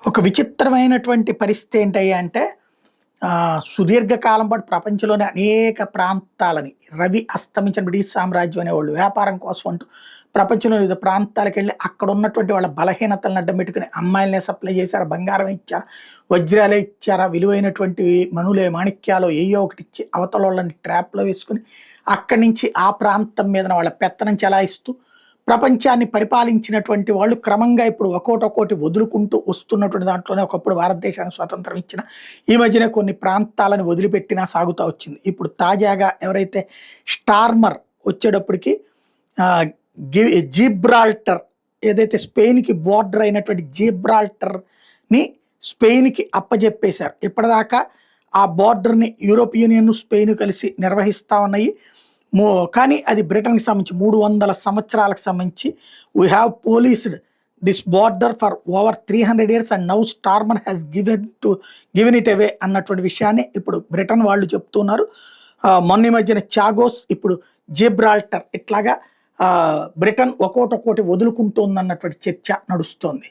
ఒక విచిత్రమైనటువంటి పరిస్థితి ఏంటయ్యా అంటే సుదీర్ఘకాలం పాటు ప్రపంచంలోని అనేక ప్రాంతాలని రవి అస్తమించిన బ్రిటిష్ సామ్రాజ్యం అనేవాళ్ళు వ్యాపారం కోసం అంటూ ప్రపంచంలోని వివిధ ప్రాంతాలకు వెళ్ళి అక్కడ ఉన్నటువంటి వాళ్ళ బలహీనతలను అడ్డం పెట్టుకుని అమ్మాయిలనే సప్లై చేశారు, బంగారం ఇచ్చారా, వజ్రాలే ఇచ్చారా, విలువైనటువంటి మనులే మాణిక్యాలు ఏయో ఒకటి ఇచ్చి అవతల వాళ్ళని ట్రాప్లో వేసుకుని అక్కడి నుంచి ఆ ప్రాంతం మీద వాళ్ళ పెత్తనం చెలాయిస్తూ ప్రపంచాన్ని పరిపాలించినటువంటి వాళ్ళు క్రమంగా ఇప్పుడు ఒక్కోటి వదులుకుంటూ వస్తున్నటువంటి దాంట్లోనే ఒకప్పుడు భారతదేశానికి స్వాతంత్రం ఇచ్చిన ఈ మధ్యనే కొన్ని ప్రాంతాలను వదిలిపెట్టినా సాగుతూ వచ్చింది. ఇప్పుడు తాజాగా ఎవరైతే స్టార్మర్ వచ్చేటప్పటికి జీబ్రాల్టర్ ఏదైతే స్పెయిన్కి బోర్డర్ అయినటువంటి జీబ్రాల్టర్ని స్పెయిన్కి అప్పజెప్పేశారు. ఇప్పటిదాకా ఆ బోర్డర్ని యూరోపియన్ యూనియన్ స్పెయిన్ కలిసి నిర్వహిస్తూ ఉన్నాయి. కానీ అది బ్రిటన్కి సంబంధించి 300 సంవత్సరాలకు సంబంధించి we have policed this border for over 300 years and now Starmer has given it away అన్నటువంటి విషయాన్ని ఇప్పుడు బ్రిటన్ వాళ్ళు చెప్తున్నారు. మొన్న మధ్యన చాగోస్, ఇప్పుడు జిబ్రాల్టర్, ఇట్లాగా బ్రిటన్ ఒక్కోటి వదులుకుంటోందన్నటువంటి చర్చ నడుస్తోంది.